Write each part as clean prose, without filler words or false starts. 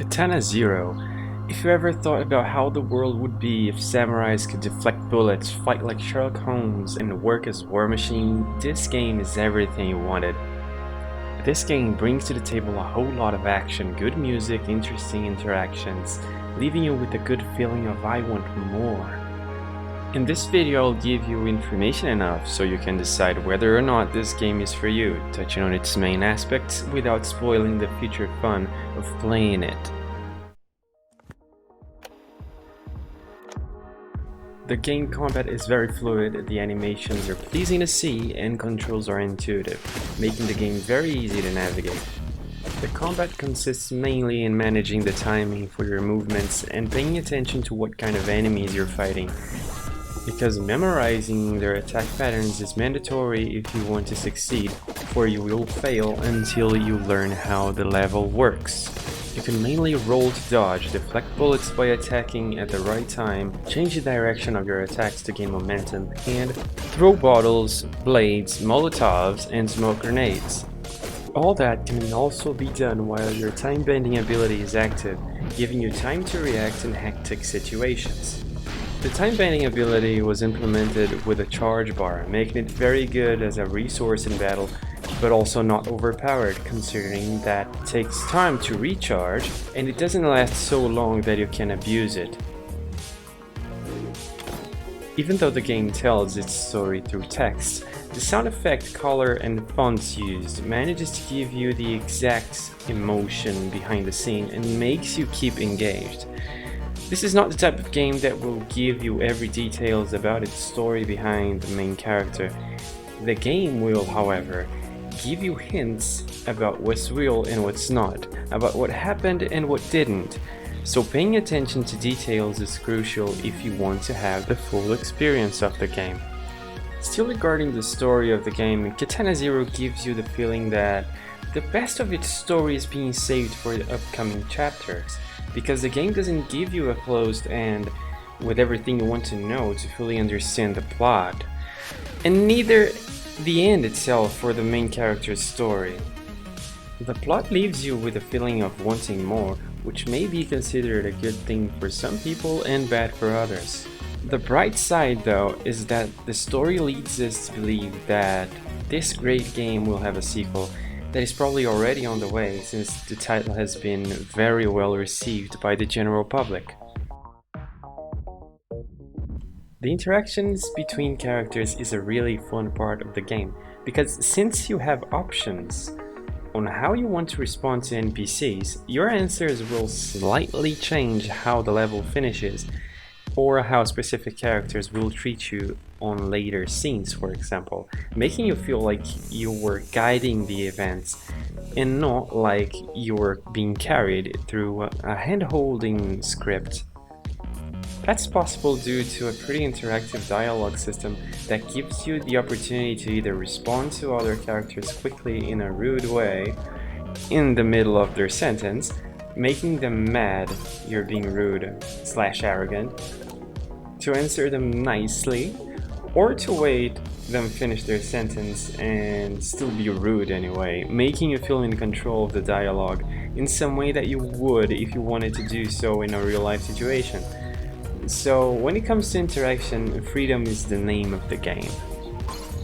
Katana Zero. If you ever thought about how the world would be if samurais could deflect bullets, fight like Sherlock Holmes, and work as War Machine, this game is everything you wanted. This game brings to the table a whole lot of action, good music, interesting interactions, leaving you with a good feeling of I want more. In this video I'll give you information enough so you can decide whether or not this game is for you, touching on its main aspects without spoiling the future fun of playing it. The game combat is very fluid, the animations are pleasing to see, and controls are intuitive, making the game very easy to navigate. The combat consists mainly in managing the timing for your movements and paying attention to what kind of enemies you're fighting, because memorizing their attack patterns is mandatory if you want to succeed, or you will fail until you learn how the level works. You can mainly roll to dodge, deflect bullets by attacking at the right time, change the direction of your attacks to gain momentum, and throw bottles, blades, molotovs, and smoke grenades. All that can also be done while your time-bending ability is active, giving you time to react in hectic situations. The time-bending ability was implemented with a charge bar, making it very good as a resource in battle, but also not overpowered, considering that it takes time to recharge and it doesn't last so long that you can abuse it. Even though the game tells its story through text, the sound effect, color, and fonts used manages to give you the exact emotion behind the scene and makes you keep engaged. This is not the type of game that will give you every details about its story behind the main character. The game will, however, give you hints about what's real and what's not, about what happened and what didn't. So paying attention to details is crucial if you want to have the full experience of the game. Still regarding the story of the game, Katana Zero gives you the feeling that the best of its story is being saved for the upcoming chapters, because the game doesn't give you a closed end with everything you want to know to fully understand the plot, and neither the end itself for the main character's story. The plot leaves you with a feeling of wanting more, which may be considered a good thing for some people and bad for others. The bright side, though, is that the story leads us to believe that this great game will have a sequel that is probably already on the way, since the title has been very well received by the general public. The interactions between characters is a really fun part of the game, because since you have options on how you want to respond to NPCs, your answers will slightly change how the level finishes, or how specific characters will treat you on later scenes, for example, making you feel like you were guiding the events and not like you were being carried through a hand-holding script. That's possible due to a pretty interactive dialogue system that gives you the opportunity to either respond to other characters quickly in a rude way in the middle of their sentence, making them mad you're being rude/arrogant, to answer them nicely, or to wait them finish their sentence and still be rude anyway, making you feel in control of the dialogue in some way that you would if you wanted to do so in a real-life situation. So when it comes to interaction, freedom is the name of the game.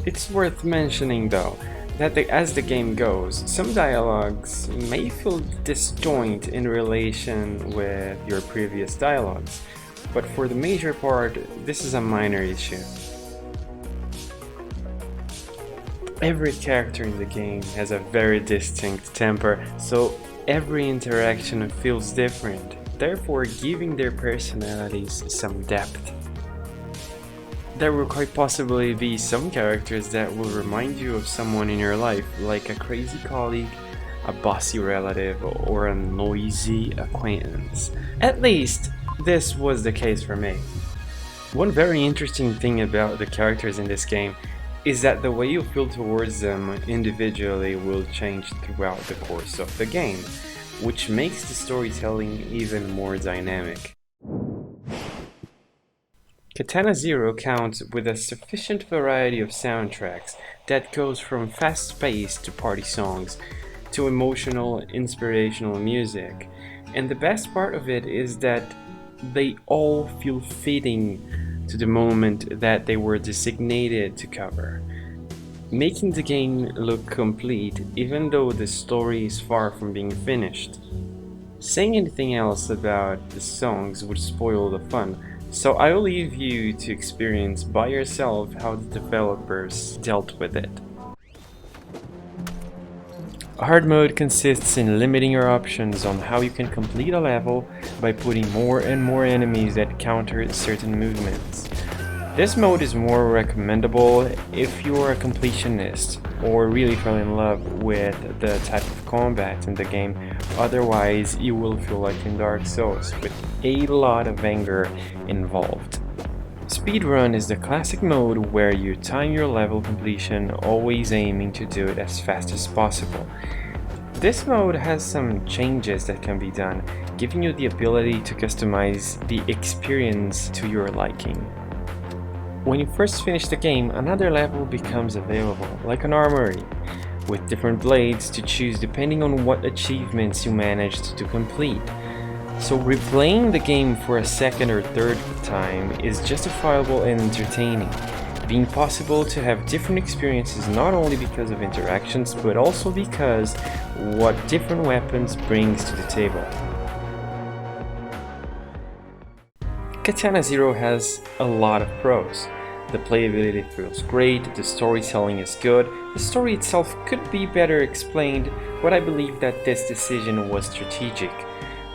It's worth mentioning though, that as the game goes, some dialogues may feel disjoint in relation with your previous dialogues, but for the major part, this is a minor issue. Every character in the game has a very distinct temper, so every interaction feels different, therefore giving their personalities some depth. There will quite possibly be some characters that will remind you of someone in your life, like a crazy colleague, a bossy relative, or a noisy acquaintance. At least, this was the case for me. One very interesting thing about the characters in this game is that the way you feel towards them individually will change throughout the course of the game, which makes the storytelling even more dynamic. Katana Zero counts with a sufficient variety of soundtracks that goes from fast-paced to party songs, to emotional, inspirational music. And the best part of it is that they all feel fitting to the moment that they were designated to cover, making the game look complete even though the story is far from being finished. Saying anything else about the songs would spoil the fun, so I'll leave you to experience by yourself how the developers dealt with it. Hard mode consists in limiting your options on how you can complete a level by putting more and more enemies that counter certain movements. This mode is more recommendable if you are a completionist or really fell in love with the type of combat in the game, otherwise you will feel like in Dark Souls with a lot of anger involved. Speedrun is the classic mode where you time your level completion, always aiming to do it as fast as possible. This mode has some changes that can be done, giving you the ability to customize the experience to your liking. When you first finish the game, another level becomes available, like an armory, with different blades to choose depending on what achievements you managed to complete. So replaying the game for a second or third time is justifiable and entertaining, being possible to have different experiences not only because of interactions, but also because what different weapons brings to the table. Katana Zero has a lot of pros. The playability feels great, the storytelling is good, the story itself could be better explained, but I believe that this decision was strategic.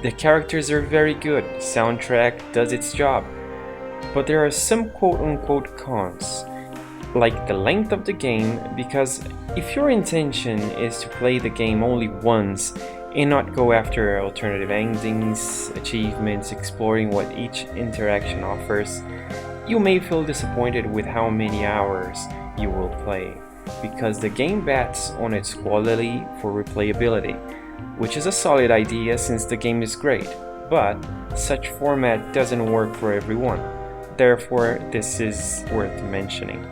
The characters are very good, the soundtrack does its job, but there are some quote-unquote cons, like the length of the game, because if your intention is to play the game only once and not go after alternative endings, achievements, exploring what each interaction offers, you may feel disappointed with how many hours you will play, because the game bets on its quality for replayability, which is a solid idea since the game is great, but such format doesn't work for everyone. Therefore, this is worth mentioning.